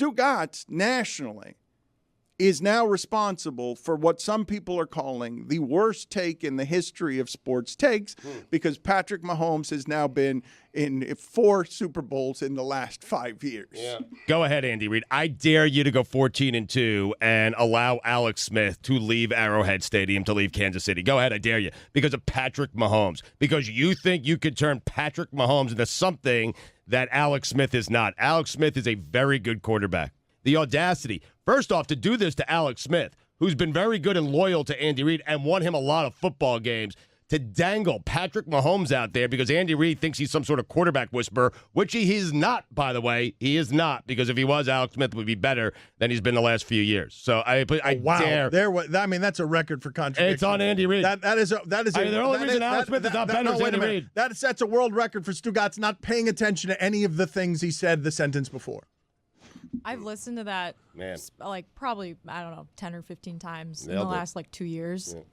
Stugotz nationally is now responsible for what some people are calling the worst take in the history of sports takes because Patrick Mahomes has now been in 4 Super Bowls in the last 5 years. Yeah. Go ahead, Andy Reid. I dare you to go 14-2 and allow Alex Smith to leave Arrowhead Stadium to leave Kansas City. Go ahead, I dare you. Because of Patrick Mahomes. Because you think you could turn Patrick Mahomes into something that Alex Smith is not. Alex Smith is a very good quarterback. The audacity, first off, to do this to Alex Smith, who's been very good and loyal to Andy Reid and won him a lot of football games, to dangle Patrick Mahomes out there because Andy Reid thinks he's some sort of quarterback whisperer, which he is not, by the way. He is not, because if he was, Alex Smith would be better than he's been the last few years. So I dare. That's a record for contradiction. It's on Andy Reid. That is the only reason Alex Smith is not better is Andy Reid. That sets a world record for Stugotz not paying attention to any of the things he said the sentence before. I've listened to that probably, 10 or 15 times in the last 2 years. Yeah.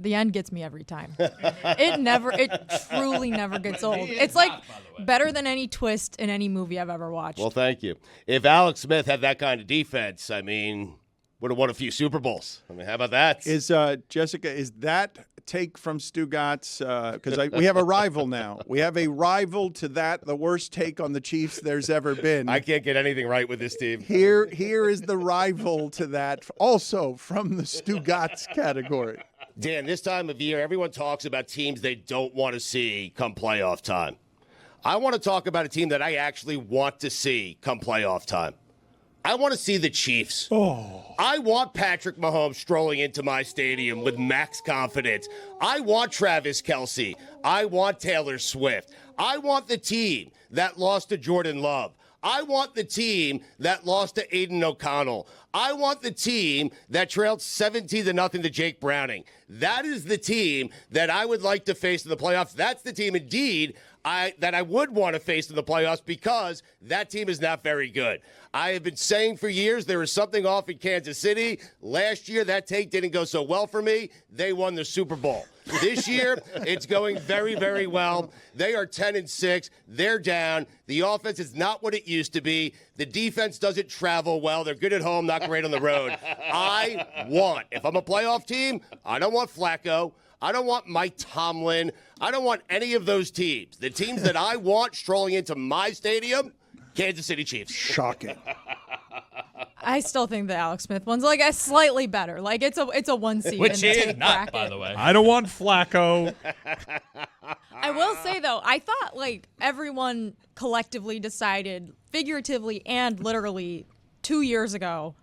The end gets me every time. It truly never gets old. It's better than any twist in any movie I've ever watched. Well, thank you. If Alex Smith had that kind of defense, would have won a few Super Bowls. How about that? Jessica, is that take from Stugotz? Because we have a rival now. We have a rival to that, the worst take on the Chiefs there's ever been. I can't get anything right with this team. Here is the rival to that, also from the Stugotz category. Dan, this time of year, everyone talks about teams they don't want to see come playoff time. I want to talk about a team that I actually want to see come playoff time. I want to see the Chiefs. Oh. I want Patrick Mahomes strolling into my stadium with max confidence. I want Travis Kelce. I want Taylor Swift. I want the team that lost to Jordan Love. I want the team that lost to Aiden O'Connell. I want the team that trailed 17-0 to Jake Browning. That is the team that I would like to face in the playoffs. That's the team, indeed, that I would want to face in the playoffs because that team is not very good. I have been saying for years there is something off in Kansas City. Last year, that take didn't go so well for me. They won the Super Bowl. This year, it's going very, very well. They are 10-6. They're down. The offense is not what it used to be. The defense doesn't travel well. They're good at home, not great on the road. If I'm a playoff team, I don't want Flacco. I don't want Mike Tomlin. I don't want any of those teams. The teams that I want strolling into my stadium, Kansas City Chiefs. Shocking. I still think the Alex Smith one's slightly better. It's a 1 seed. Which in the he is take not, bracket. by the way. I don't want Flacco. I will say, though, I thought everyone collectively decided, figuratively and literally, 2 years ago,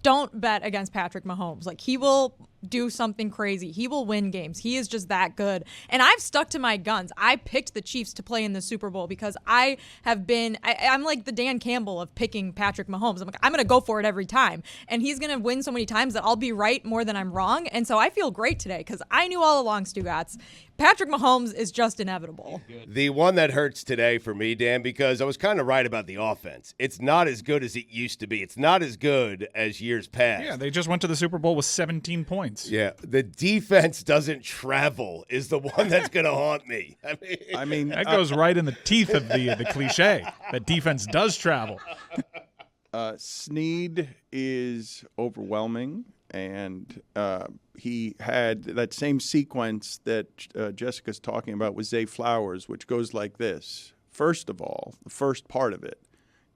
don't bet against Patrick Mahomes. He will do something crazy. He will win games. He is just that good. And I've stuck to my guns. I picked the Chiefs to play in the Super Bowl because I'm like the Dan Campbell of picking Patrick Mahomes. I'm going to go for it every time. And he's going to win so many times that I'll be right more than I'm wrong. And so I feel great today because I knew all along, Stugotz, Patrick Mahomes is just inevitable. The one that hurts today for me, Dan, because I was kind of right about the offense. It's not as good as it used to be. It's not as good as years past. Yeah, they just went to the Super Bowl with 17 points. Yeah, the defense doesn't travel is the one that's going to haunt me. I mean, that goes right in the teeth of the cliche that defense does travel. Snead is overwhelming, and he had that same sequence that Jessica's talking about with Zay Flowers, which goes like this. First of all, the first part of it,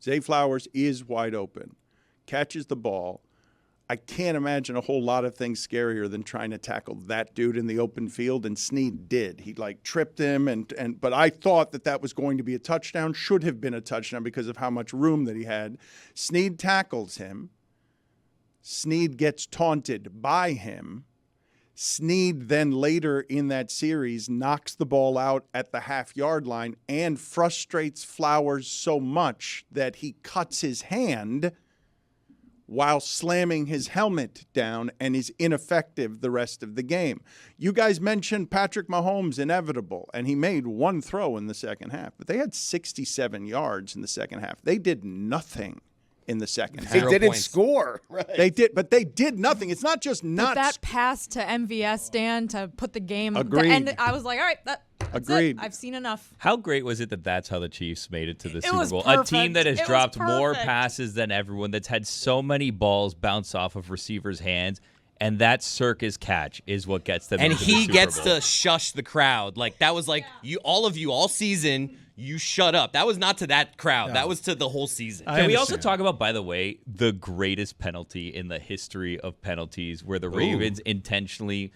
Zay Flowers is wide open, catches the ball. I can't imagine a whole lot of things scarier than trying to tackle that dude in the open field, and Snead did. He tripped him, but I thought that was going to be a touchdown, should have been a touchdown because of how much room that he had. Snead tackles him. Snead gets taunted by him. Snead then later in that series knocks the ball out at the half-yard line and frustrates Flowers so much that he cuts his hand while slamming his helmet down and is ineffective the rest of the game. You guys mentioned Patrick Mahomes inevitable, and he made one throw in the second half, but they had 67 yards in the second half. They did nothing in the second half. They didn't score. Right. They did, but they did nothing. It's not just not. But that pass to MVS, Dan, to put the game. Agreed. And I was like, all right, That's Agreed. it. I've seen enough. How great was it that that's how the Chiefs made it to the Super was Bowl? A perfect. team that has It was dropped more perfect. passes than everyone, that's had so many balls bounce off of receivers' hands, and that circus catch is what gets them And into the he Super gets Bowl. to shush the crowd. Like, that was like, all of you all season, you shut up. That was not to that crowd. That was to the whole season. Can we also talk about, by the way, the greatest penalty in the history of penalties, where the Ravens intentionally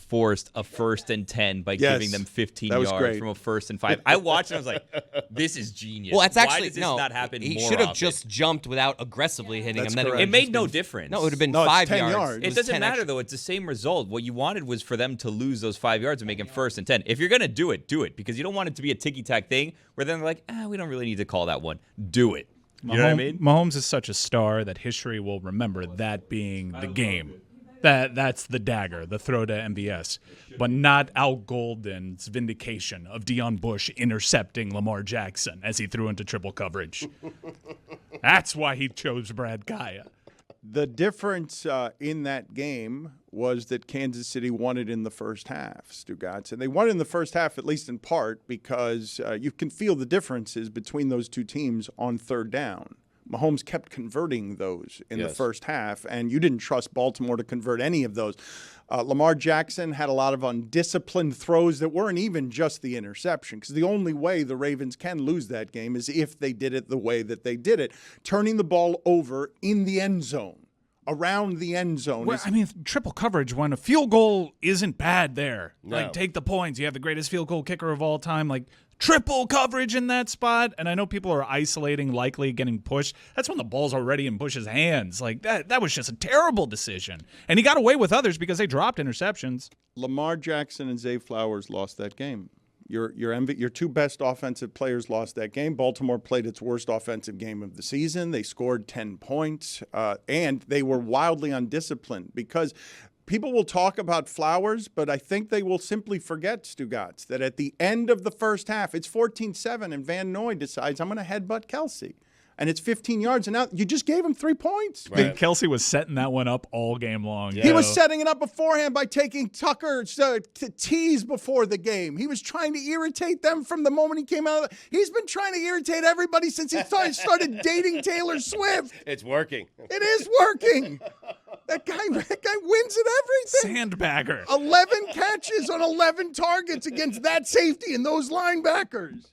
forced a 1st and 10 by Yes, giving them 15 that was yards great. from a 1st and 5. I watched it, I was like, this is genius. Well, that's Why actually does this no. not happen He more should have often? just jumped without aggressively hitting That's him. Then correct. It made no difference. No, it would have been No, it's 5 10 yards. yards. It was doesn't 10 matter, extra. though. It's the same result. What you wanted was for them to lose those 5 yards and make it 1st and 10. If you're going to do it, because you don't want it to be a ticky-tack thing where then they're like, we don't really need to call that one. Do it. You know what I mean? Mahomes is such a star that history will remember that being the game. That's the dagger, the throw to MVS, but not Al Golden's vindication of Deion Bush intercepting Lamar Jackson as he threw into triple coverage. That's why he chose Brad Kaya. The difference in that game was that Kansas City won it in the first half, Stugotz. And they won it in the first half, at least in part, because you can feel the differences between those two teams on third down. Mahomes kept converting those in the first half, and you didn't trust Baltimore to convert any of those. Lamar Jackson had a lot of undisciplined throws that weren't even just the interception, because the only way the Ravens can lose that game is if they did it the way that they did it, turning the ball over in the end zone. Around the end zone. Well, I mean, triple coverage, when a field goal isn't bad there. No. Like, take the points. You have the greatest field goal kicker of all time. Like, triple coverage in that spot. And I know people are isolating, likely getting pushed. That's when the ball's already in Bush's hands. Like, that was just a terrible decision. And he got away with others because they dropped interceptions. Lamar Jackson and Zay Flowers lost that game. Your two best offensive players lost that game. Baltimore played its worst offensive game of the season. They scored 10 points, and they were wildly undisciplined because people will talk about Flowers, but I think they will simply forget, Stugotz, that at the end of the first half, it's 14-7, and Van Noy decides, I'm going to headbutt Kelce. And it's 15 yards, and now you just gave him 3 points. Right. Kelce was setting that one up all game long. He was setting it up beforehand by taking Tucker to tease before the game. He was trying to irritate them from the moment he came out. He's been trying to irritate everybody since he started dating Taylor Swift. It's working. It is working. That guy wins at everything. Sandbagger. 11 catches on 11 targets against that safety and those linebackers.